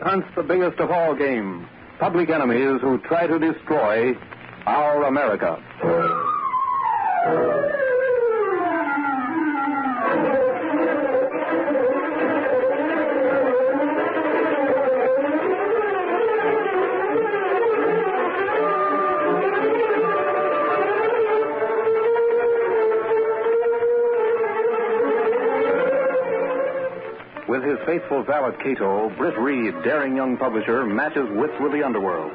hunts the biggest of all game, public enemies who try to destroy our America. With his faithful valet Cato, Britt Reid, daring young publisher, matches wits with the underworld,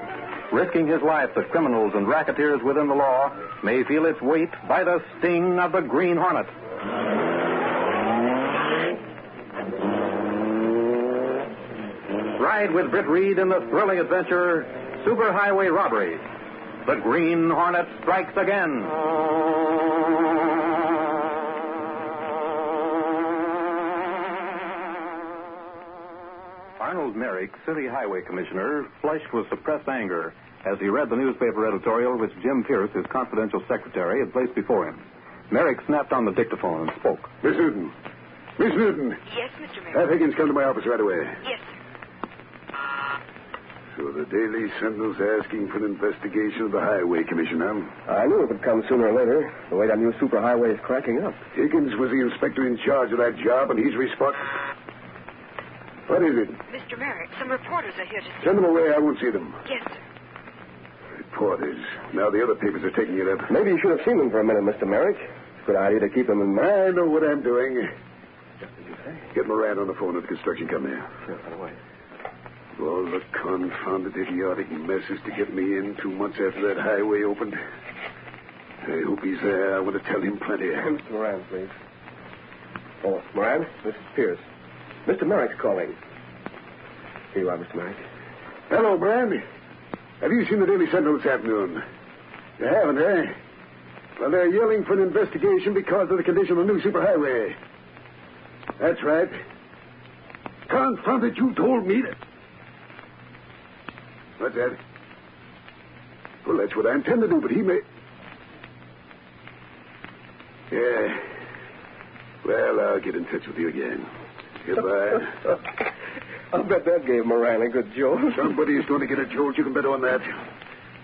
risking his life that criminals and racketeers within the law may feel its weight by the sting of the Green Hornet. Ride with Britt Reid in the thrilling adventure, Superhighway Robbery. The Green Hornet strikes again. Arnold Merrick, City Highway Commissioner, flushed with suppressed anger as he read the newspaper editorial which Jim Pierce, his confidential secretary, had placed before him. Merrick snapped on the dictaphone and spoke. Miss Newton. Miss Newton. Yes, Mr. Merrick. Have Higgins come to my office right away. Yes, sir. So the Daily Sentinel's asking for an investigation of the Highway Commission, huh? I knew it would come sooner or later, the way that new superhighway is cracking up. Higgins was the inspector in charge of that job, and he's responsible. What is it? Mr. Merrick, some reporters are here to see. Send them away. I won't see them. Yes, sir. Reporters. Now the other papers are taking it up. Maybe you should have seen them for a minute, Mr. Merrick. Good idea to keep them in mind. I know what I'm doing. Just as you say. Get Moran on the phone at the construction company. Sure, right away. All the confounded idiotic messes to get me in 2 months after that highway opened. I hope he's there. I want to tell him plenty. Mr. Moran, please. Oh, Moran, this is Pierce. Mr. Merrick's calling. Here you are, Mr. Merrick. Hello, Brand. Have you seen the Daily Sentinel this afternoon? You haven't, eh? Well, they're yelling for an investigation because of the condition of the new superhighway. That's right. Confound it, you told me that. What's that? Well, that's what I intend to do, but he may... Yeah. Well, I'll get in touch with you again. Goodbye. I'll bet that gave Moran a good jolt. Somebody's going to get a jolt. You can bet on that.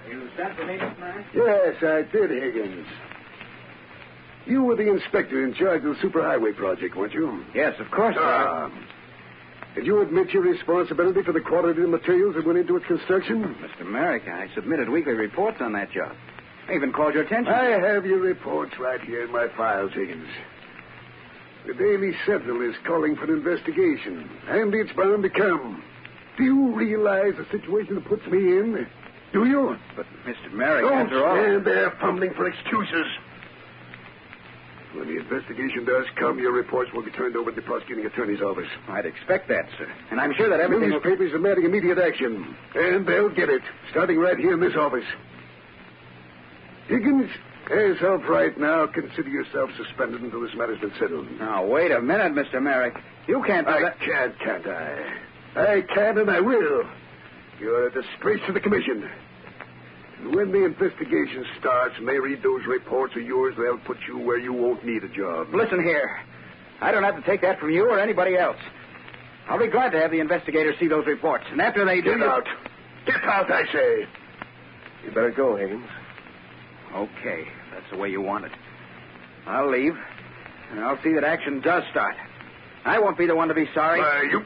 You sent for me, Mr. Merrick? Yes, I did, Higgins. You were the inspector in charge of the superhighway project, weren't you? Yes, of course, sir. Did you admit your responsibility for the quality of the materials that went into its construction? Mr. Merrick, I submitted weekly reports on that job. I even called your attention. I have your reports right here in my files, Higgins. The Daily Sentinel is calling for an investigation, and it's bound to come. Do you realize the situation it puts me in? Do you? But, Mr. Merrick, Don't after all... stand there fumbling for excuses. When the investigation does come, your reports will be turned over to the prosecuting attorney's office. I'd expect that, sir. And I'm sure that everything... Newspapers demanding immediate action, and they'll get it, starting right here in this office. Higgins, as of right now, consider yourself suspended until this matter's been settled. Now, wait a minute, Mr. Merrick. You can't do that. Can't I? I can and I will. You're a disgrace to the commission. And when the investigation starts and they read those reports of yours, they'll put you where you won't need a job. Listen here. I don't have to take that from you or anybody else. I'll be glad to have the investigators see those reports. And after they do... Get out. Get out, I say. You better go, Higgins. Okay, that's the way you want it. I'll leave, and I'll see that action does start. I won't be the one to be sorry. You...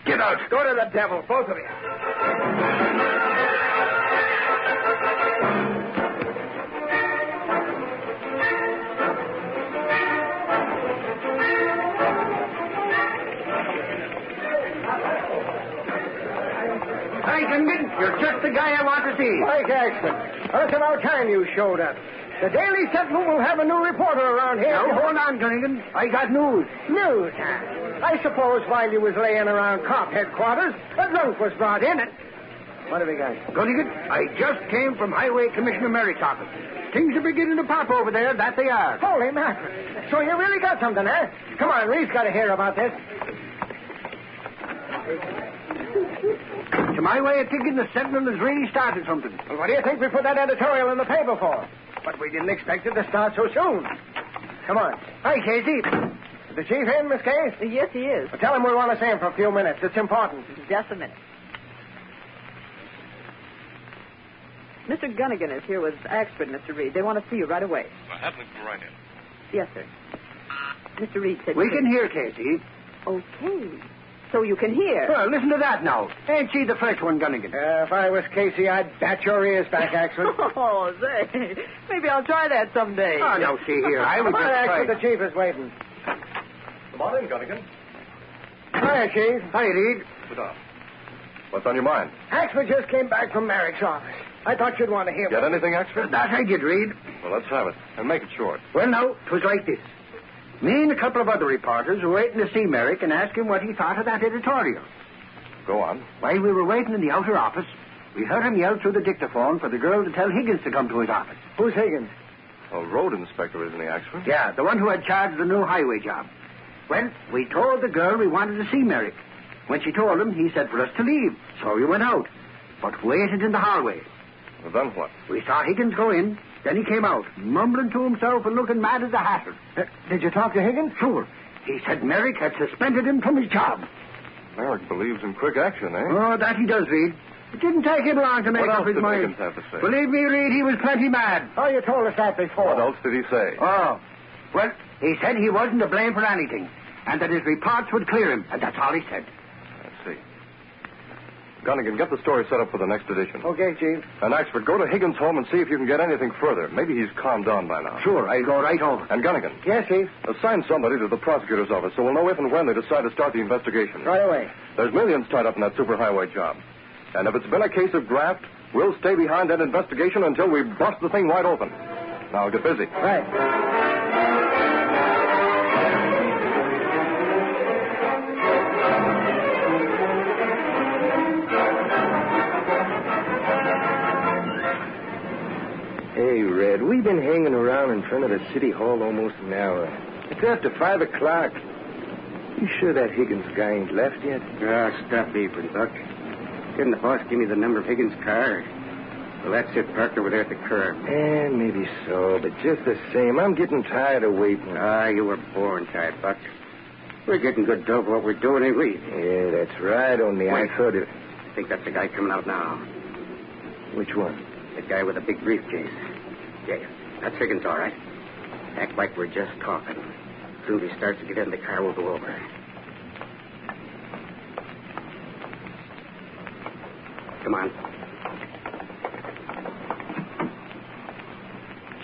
Get out. Go to the devil, both of you. Hi, Gungan. You're just the guy I want to see. Mike Axton. Well, it's about time you showed up. The Daily Sentinel will have a new reporter around here. Now, hold on, Gungan. I got news. News, huh? I suppose while you was laying around cop headquarters, a drunk was brought in and... What have we got? Gungan, I just came from Highway Commissioner Merrick's office. Things are beginning to pop over there, that they are. Holy mackerel. So you really got something, huh? Come on, Reed's got to hear about this. To my way of thinking, the Sentinel has really started something. Well, what do you think we put that editorial in the paper for? But we didn't expect it to start so soon. Come on. Hi, Casey. Is the chief in, Miss Case? Yes, he is. Well, tell him we want to see him for a few minutes. It's important. Just a minute. Mr. Gunnigan is here with Axford, Mr. Reid. They want to see you right away. Well, have them go right in. Yes, sir. Mr. Reid said... We can hear, Casey. Okay. So you can hear. Well, listen to that now. Ain't she the first one, Gunnigan? If I was Casey, I'd bat your ears back, Axford. Oh, say. Maybe I'll try that someday. Oh, no, see here. I was Come on, just Axford, trying. the chief is waiting. Come on in, Gunnigan. Hiya, Chief. Hi, Reid. Sit down. What's on your mind? Axford just came back from Merrick's office. I thought you'd want to hear Get anything, Axford? That I did, Reid. Well, let's have it. And make it short. Well, now, it was like this. Me and a couple of other reporters were waiting to see Merrick and ask him what he thought of that editorial. Go on. While we were waiting in the outer office, we heard him yell through the dictaphone for the girl to tell Higgins to come to his office. Who's Higgins? A road inspector, isn't he, Axford? Yeah, the one who had charge of the new highway job. Well, we told the girl we wanted to see Merrick. When she told him, he said for us to leave. So we went out, but waited in the hallway. Well, then what? We saw Higgins go in, then he came out, mumbling to himself and looking mad as a hatter. Did you talk to Higgins? Sure. He said Merrick had suspended him from his job. Merrick believes in quick action, eh? Oh, that he does, Reid. It didn't take him long to make What up else his did mind. Higgins have to say? Believe me, Reid, he was plenty mad. Oh, you told us that before. What else did he say? Oh, well, he said he wasn't to blame for anything, and that his reports would clear him, and that's all he said. I see. Gunnigan, get the story set up for the next edition. Okay, Chief. And Axford, go to Higgins' home and see if you can get anything further. Maybe he's calmed down by now. Sure, I'll go right over. And Gunnigan, Yes, Chief. assign somebody to the prosecutor's office so we'll know if and when they decide to start the investigation. Right away. There's millions tied up in that superhighway job. And if it's been a case of graft, we'll stay behind that investigation until we bust the thing wide open. Now get busy. Right. Hey, Red, we've been hanging around in front of the city hall almost an hour. It's after 5 o'clock. You sure that Higgins guy ain't left yet? Stop beeping, Buck. Didn't the boss give me the number of Higgins' car? Well, that's it, parked over there at the curb. Maybe so, but just the same, I'm getting tired of waiting. You were born tired, Buck. We're getting good dough for what we're doing, ain't we? Yeah, that's right, only Wait. I thought it... I think that's the guy coming out now. Which one? The guy with the big briefcase. Yeah, that's Higgins, all right. Act like we're just talking. As soon as he starts to get in the car, we'll go over. Come on.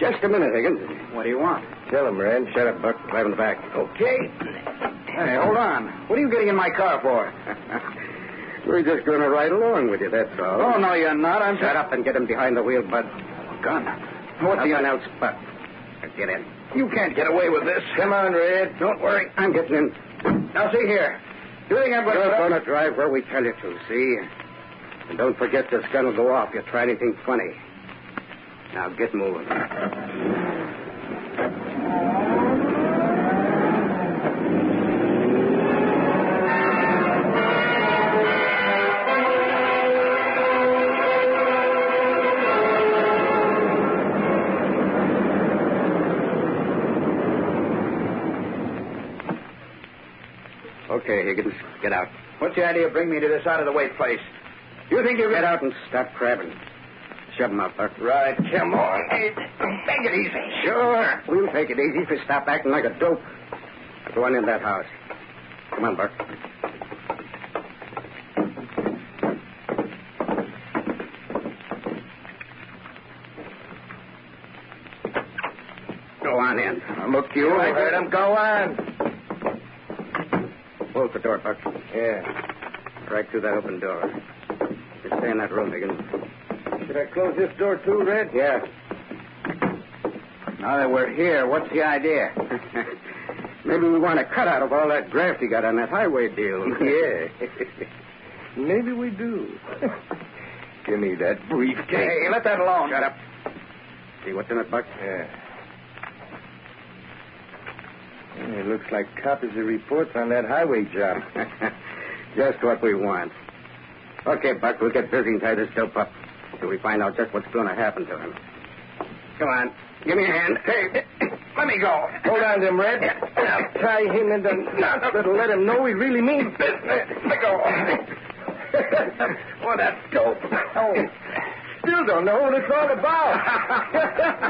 Just a minute, Higgins. What do you want? Tell him, Red. Shut up, Buck. Drive in the back. Okay. Hey, hold on. What are you getting in my car for? We're just going to ride along with you, that's all. Oh, no, you're not. I'm Shut up and get him behind the wheel, Bud. gun. What's the else, Buck? Get in. You can't get away with this. Come on, Red. Don't worry. I'm getting in. Now, see here. You think I'm You're going to drive where we tell you to, see? And don't forget this gun will go off if you try anything funny. Now, get moving. Okay, Higgins, get out. What's the idea of bringing me to this out-of-the-way place? You think you Get out and stop crabbing. Shove him out, Buck. Right, come on. Hey, take it easy. Sure. We'll take it easy if you stop acting like a dope. Now, go on in that house. Come on, Buck. Go on in. Look, you heard him. Go on. Close the door, Buck. Yeah. Right through that open door. Just stay in that room, Higgins. Should I close this door too, Red? Yeah. Now that we're here, what's the idea? Maybe we want a cut out of all that graft you got on that highway deal. Yeah. Maybe we do. Give me that briefcase. Hey, let that alone. Shut up. See what's in it, Buck? Yeah. It looks like copies of reports on that highway job. Just what we want. Okay, Buck, we'll get busy and tie this dope up till we find out just what's going to happen to him. Come on. Give me a hand. Hey, let me go. Hold on to him, Red. I'll tie him in the knot that'll let him know he really means business. Let go. Oh, that's dope. Oh. still don't know what it's all about.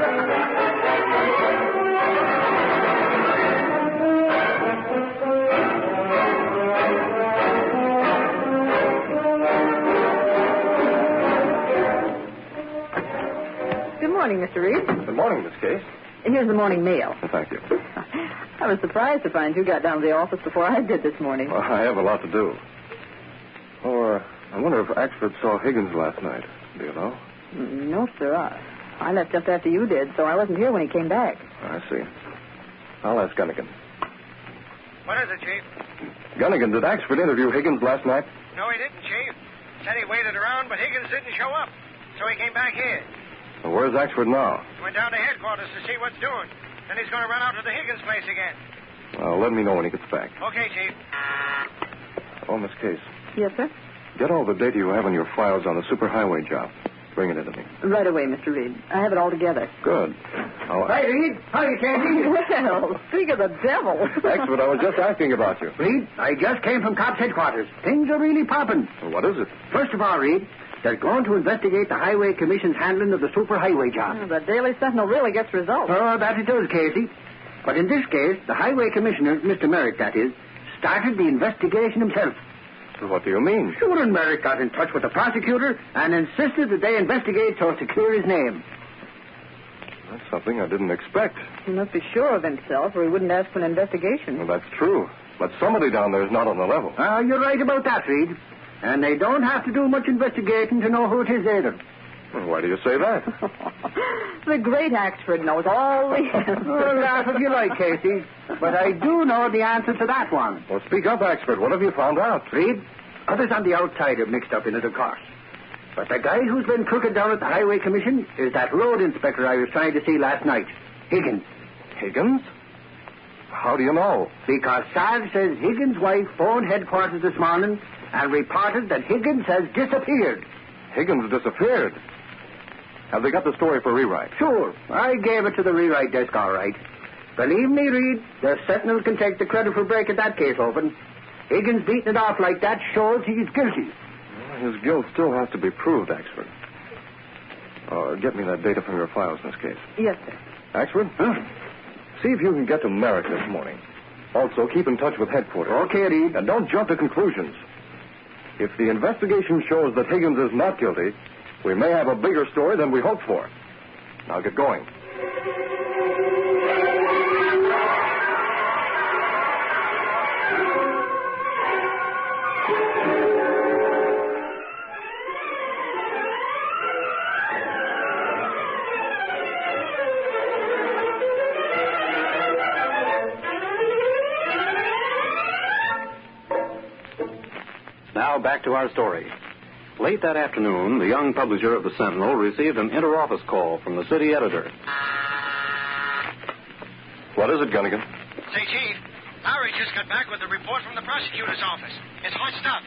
Good morning, Mr. Reid. Good morning, Miss Case. Here's the morning mail. Thank you. I was surprised to find you got down to the office before I did this morning. Well, I have a lot to do. Oh, I wonder if Axford saw Higgins last night. Do you know? No, sir. I left just after you did, so I wasn't here when he came back. I see. I'll ask Gunnigan. What is it, Chief? Gunnigan, did Axford interview Higgins last night? No, he didn't, Chief. Said he waited around, but Higgins didn't show up. So he came back here. Well, where's Axford now? Went down to headquarters to see what's doing. Then he's going to run out to the Higgins place again. Well, let me know when he gets back. Okay, Chief. Oh, Miss Case, Yes, sir? get all the data you have in your files on the superhighway job. Bring it into me. Right away, Mr. Reid. I have it all together. Good. Hi, Reid. Howdy, Candy. Well, speak of the devil. Axford, I was just asking about you. Reid, I just came from Cops headquarters. Things are really popping. Well, what is it? First of all, Reid, they're going to investigate the Highway Commission's handling of the superhighway job. The Daily Sentinel really gets results. Oh, that it does, Casey. But in this case, the Highway Commissioner, Mr. Merrick, that is, started the investigation himself. What do you mean? Sure, and Merrick got in touch with the prosecutor and insisted that they investigate so as to clear his name. That's something I didn't expect. He must be sure of himself, or he wouldn't ask for an investigation. Well, that's true. But somebody down there is not on the level. You're right about that, Reid. And they don't have to do much investigating to know who it is either. Well, why do you say that? The great Axford knows all the answers. Oh, laugh if you like, Casey. But I do know the answer to that one. Well, speak up, Axford. What have you found out? Reid, others on the outside are mixed up in it, of course. But the guy who's been crooked down at the Highway Commission is that road inspector I was trying to see last night, Higgins. Higgins? How do you know? Because Sarge says Higgins' wife phoned headquarters this morning and reported that Higgins has disappeared. Higgins disappeared. Have they got the story for rewrite? Sure. I gave it to the rewrite desk, all right. Believe me, Reid, the Sentinel can take the credit for breaking that case open. Higgins beating it off like that shows he's guilty. Well, his guilt still has to be proved, Axford. Get me that data from your files, Miss Case. Yes, sir. Axford? Huh? See if you can get to Merrick this morning. Also, keep in touch with headquarters. Okay, Reid. And don't jump to conclusions. If the investigation shows that Higgins is not guilty, we may have a bigger story than we hoped for. Now get going. Now back to our story. Late that afternoon, the young publisher of the Sentinel received an inter-office call from the city editor. What is it, Gunnigan? Say, Chief, Lowry just got back with a report from the prosecutor's office. It's hot stuff.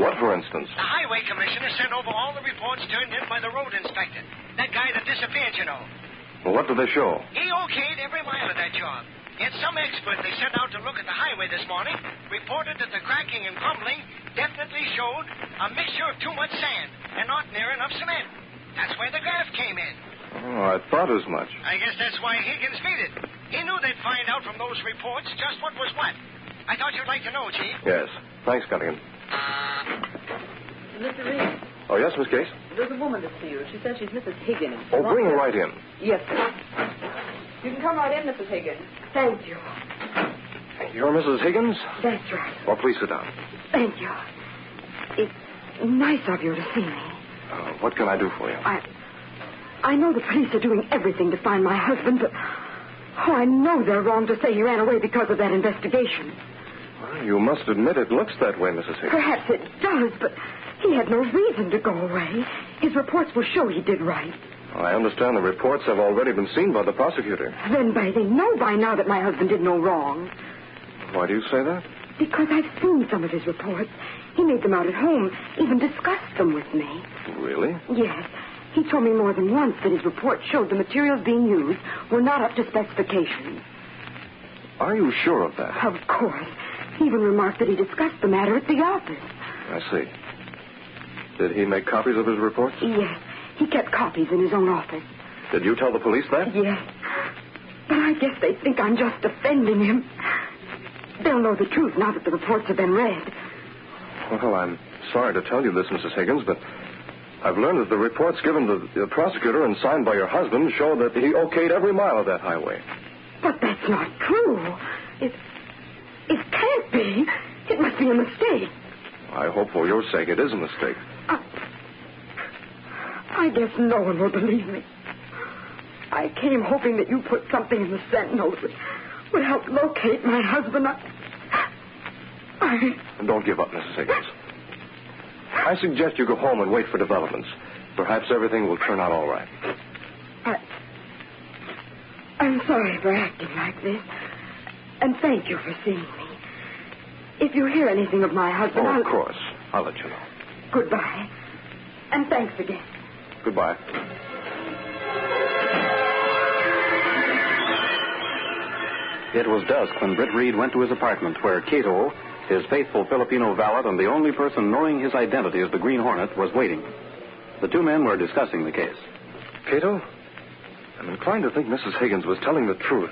What, for instance? The Highway Commissioner sent over all the reports turned in by the road inspector. That guy that disappeared, you know. Well, what do they show? He okayed every mile of that job. Yet some expert they sent out to look at the highway this morning reported that the cracking and crumbling definitely showed a mixture of too much sand and not near enough cement. That's where the graft came in. Oh, I thought as much. I guess that's why Higgins beat it. He knew they'd find out from those reports just what was what. I thought you'd like to know, Chief. Yes. Thanks, Gunnigan. Mr. Reid, Oh, yes, Miss Case? there's a woman to see you. She says she's Mrs. Higgins. Oh, bring her right in. Yes, sir. You can come right in, Mrs. Higgins. Thank you. You're Mrs. Higgins? That's right. Well, please sit down. Thank you. It's nice of you to see me. What can I do for you? I know the police are doing everything to find my husband, but I know they're wrong to say he ran away because of that investigation. Well, you must admit it looks that way, Mrs. Higgins. Perhaps it does, but he had no reason to go away. His reports will show he did right. I understand the reports have already been seen by the prosecutor. Then they know by now that my husband did no wrong. Why do you say that? Because I've seen some of his reports. He made them out at home, even discussed them with me. Really? Yes. He told me more than once that his report showed the materials being used were not up to specifications. Are you sure of that? Of course. He even remarked that he discussed the matter at the office. I see. Did he make copies of his reports? Yes. He kept copies in his own office. Did you tell the police that? Yes. But I guess they think I'm just defending him. They'll know the truth now that the reports have been read. Well, I'm sorry to tell you this, Mrs. Higgins, but I've learned that the reports given to the prosecutor and signed by your husband show that he okayed every mile of that highway. But that's not true. It can't be. It must be a mistake. I hope for your sake it is a mistake. I guess no one will believe me. I came hoping that you put something in the Sentinel that would help locate my husband. Don't give up, Mrs. Higgins. I suggest you go home and wait for developments. Perhaps everything will turn out all right. I'm sorry for acting like this. And thank you for seeing me. If you hear anything of my husband, of course. I'll let you know. Goodbye. And thanks again. Goodbye. It was dusk when Britt Reid went to his apartment where Cato, his faithful Filipino valet and the only person knowing his identity as the Green Hornet, was waiting. The two men were discussing the case. Cato, I'm inclined to think Mrs. Higgins was telling the truth.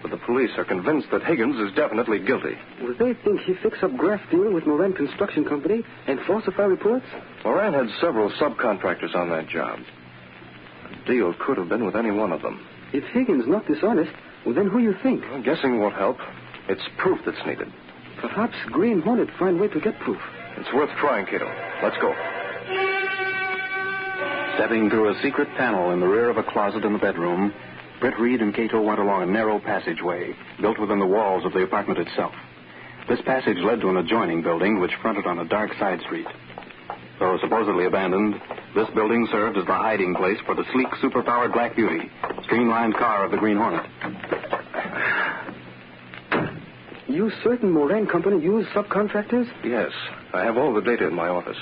But the police are convinced that Higgins is definitely guilty. Well, they think he fixed up graft deal with Moran Construction Company and falsified reports? Moran had several subcontractors on that job. The deal could have been with any one of them. If Higgins not dishonest, well, then who you think? Well, guessing won't help. It's proof that's needed. Perhaps Green Hornet find way to get proof. It's worth trying, Cato. Let's go. Stepping through a secret panel in the rear of a closet in the bedroom, Britt Reid and Cato went along a narrow passageway built within the walls of the apartment itself. This passage led to an adjoining building which fronted on a dark side street. Though supposedly abandoned, this building served as the hiding place for the sleek, superpowered Black Beauty, streamlined car of the Green Hornet. You certain Moran Company use subcontractors? Yes. I have all the data in my office.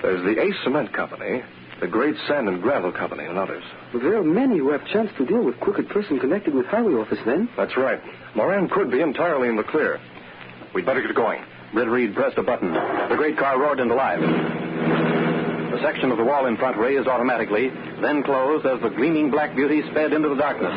There's the Ace Cement Company, the Great Sand and Gravel Company, and others. Well, there are many who have chance to deal with crooked person connected with highway office, then. That's right. Moran could be entirely in the clear. We'd better get going. Britt Reid pressed a button. The great car roared into life. The section of the wall in front raised automatically, then closed as the gleaming Black Beauty sped into the darkness.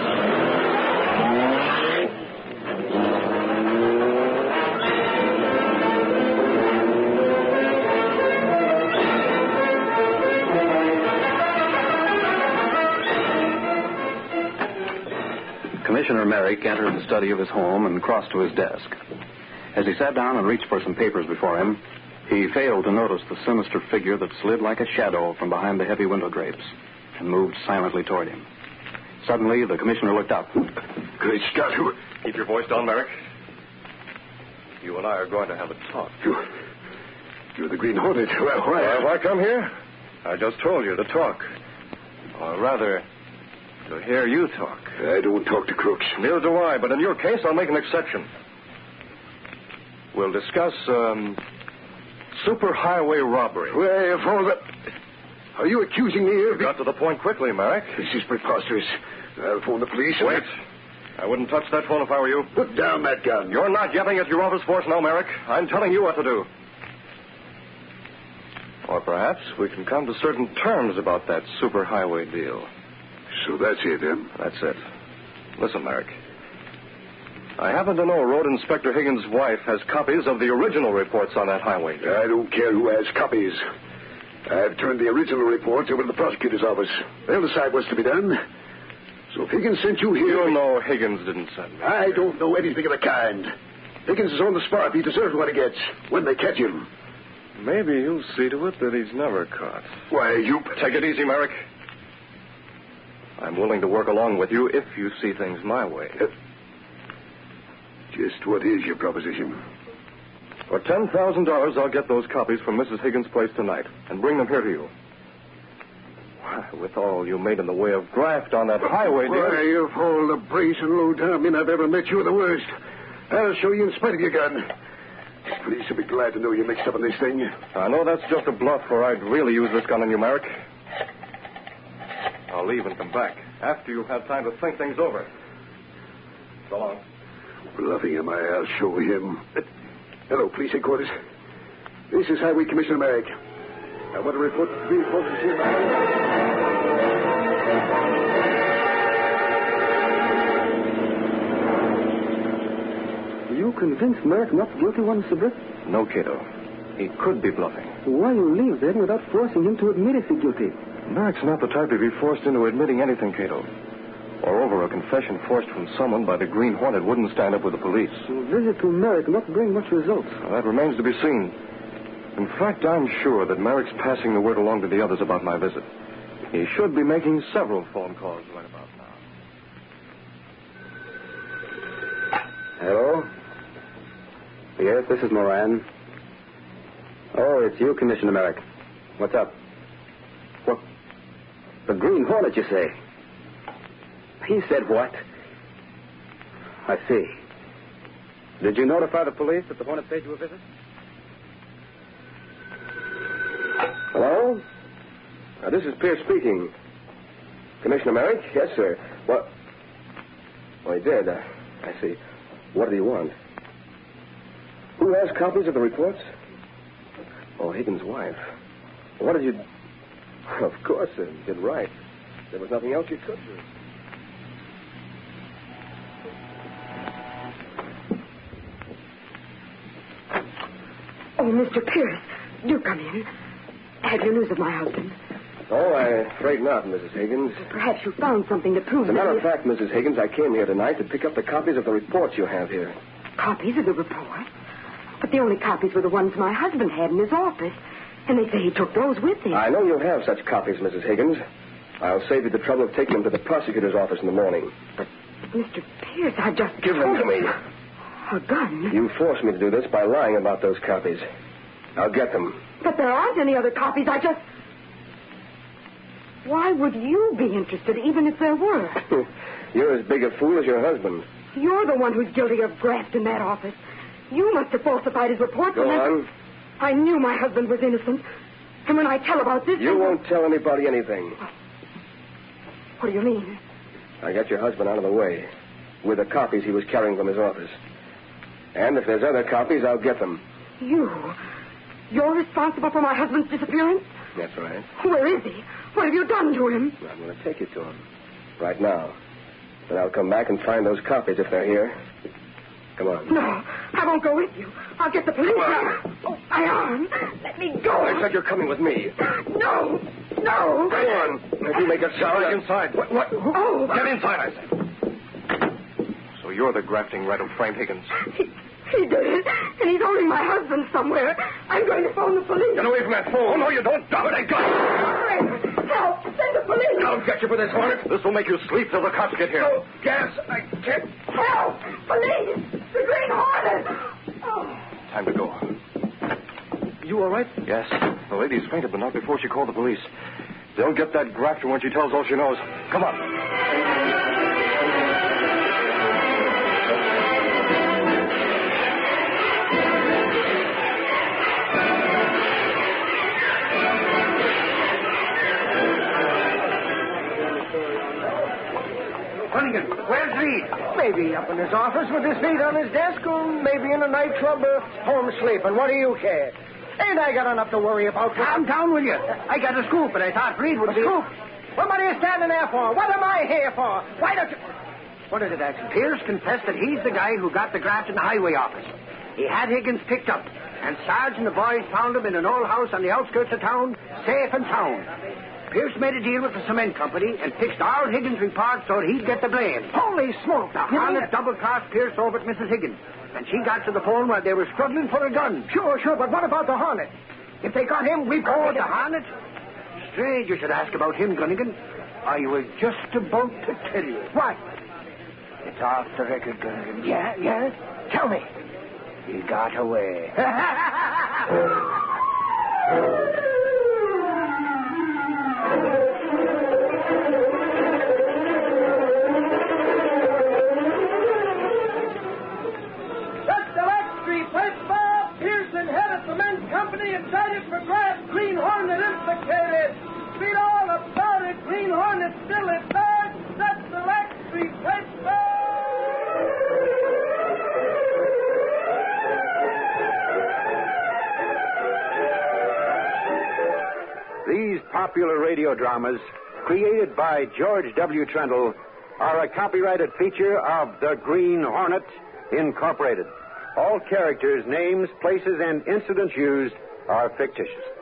Commissioner Merrick entered the study of his home and crossed to his desk. As he sat down and reached for some papers before him, he failed to notice the sinister figure that slid like a shadow from behind the heavy window drapes and moved silently toward him. Suddenly, the commissioner looked up. Great Scott, who... Keep your voice down, Merrick. You and I are going to have a talk. You're the Green Hornet. Well, why? Have I come here? I just told you to talk. Or rather, to hear you talk. I don't talk to crooks. Neither do I, but in your case, I'll make an exception. We'll discuss, superhighway robbery. Well, if all that... Are you accusing me of... You got to the point quickly, Merrick. This is preposterous. I'll phone the police. Wait. I wouldn't touch that phone if I were you. Put down that gun. You're not yelling at your office force now, Merrick. I'm telling you what to do. Or perhaps we can come to certain terms about that superhighway deal. So that's it, then? That's it. Listen, Merrick. I happen to know Road Inspector Higgins' wife has copies of the original reports on that highway. I don't care who has copies. I've turned the original reports over to the prosecutor's office. They'll decide what's to be done. So if Higgins sent you here... You know Higgins didn't send me. I don't know anything of the kind. Higgins is on the spot. He deserves what he gets when they catch him. Maybe you'll see to it that he's never caught. Why, you... Take it easy, Merrick. I'm willing to work along with you if you see things my way. Just what is your proposition? For $10,000, I'll get those copies from Mrs. Higgins' place tonight and bring them here to you. Why, with all you made in the way of graft on that highway, dear... Why, of all the brace and low-down men I've ever met, you're the worst. I'll show you in spite of your gun. The police will be glad to know you're mixed up in this thing. I know that's just a bluff, or I'd really use this gun on you, Merrick. I'll leave and come back after you've had time to think things over. So long. Bluffing am I? I'll show him. Hello, police headquarters. This is Highway Commissioner Merrick. What a report to be supposed to see about You convinced Merrick not guilty once, Britt? No, Cato. He could be bluffing. Why you leave then without forcing him to admit if he's guilty? Merrick's not the type to be forced into admitting anything, Cato. Moreover, a confession forced from someone by the Green Hornet wouldn't stand up with the police. A visit to Merrick not bring much results. Well, that remains to be seen. In fact, I'm sure that Merrick's passing the word along to the others about my visit. He should be making several phone calls right about now. Hello? Yes, this is Moran. Oh, it's you, Commissioner Merrick. What's up? What? The Green Hornet, you say? He said what? I see. Did you notify the police that the Hornet paid you a visit? Hello? This is Pierce speaking. Commissioner Merrick? Yes, sir. What? Oh, he did. I see. What did he want? Who has copies of the reports? Oh, Higgins' wife. What did you... Of course, sir. You did right. There was nothing else you could do. Oh, Mr. Pierce, do come in. Have you news of my husband? Oh, I'm afraid not, Mrs. Higgins. Perhaps you found something to prove As a matter of fact, Mrs. Higgins, I came here tonight to pick up the copies of the reports you have here. Copies of the report? But the only copies were the ones my husband had in his office. And they say he took those with him. I know you have such copies, Mrs. Higgins. I'll save you the trouble of taking them to the prosecutor's office in the morning. But, Mr. Pierce, I just... Give them to me. A gun? You forced me to do this by lying about those copies. I'll get them. But there aren't any other copies. I just... Why would you be interested, even if there were? You're as big a fool as your husband. You're the one who's guilty of graft in that office. You must have falsified his report. Go on. I knew my husband was innocent. And when I tell about this... You won't tell anybody anything. What do you mean? I got your husband out of the way with the copies he was carrying from his office. And if there's other copies, I'll get them. You're responsible for my husband's disappearance? That's right. Where is he? What have you done to him? I'm going to take you to him. Right now. Then I'll come back and find those copies if they're here. Come on. No, I won't go with you. I'll get the police. Oh, my arm. Let me go. I said you're coming with me. No. Go on. If you make a sound... Get inside. What? Oh. Get inside, I said. So you're the grafting rat who framed Higgins. He did it, and he's holding my husband somewhere. I'm going to phone the police. Get away from that phone. Oh, no, you don't. Drop it. I got it. Help. Send the police. I'll get you for this, Hornet. This will make you sleep till the cops get here. Oh, gas. I can't. Help. Police. The Green Hornet. Oh. Time to go. You all right? Yes. The lady's fainted, but not before she called the police. They'll get that grafter when she tells all she knows. Come on. Where's Reid? Maybe up in his office with his feet on his desk, or maybe in a nightclub or home sleeping. What do you care? Ain't I got enough to worry about? Calm down, will you? I got a scoop, but I thought Reid would be... Scoop? What are you standing there for? What am I here for? Why don't you... What is it, Axel? Pierce confessed that he's the guy who got the graft in the highway office. He had Higgins picked up, and Sarge and the boys found him in an old house on the outskirts of town, safe and sound. Pierce made a deal with the cement company and fixed all Higgins' reports so he'd get the blame. Holy smoke! The Hornet double-crossed Pierce over at Mrs. Higgins. And she got to the phone while they were struggling for a gun. Sure, but what about the Hornet? If they got him, we've got the Hornet? Strange you should ask about him, Gunnigan. I was just about to tell you. What? It's off the record, Gunnigan. Yeah? Tell me. He got away. Company indicted for graft. Green Hornet implicated. Read all about it. Green Hornet still at large. That's the Lex Street paper. These popular radio dramas, created by George W. Trendle, are a copyrighted feature of the Green Hornet, Incorporated. All characters, names, places, and incidents used are fictitious.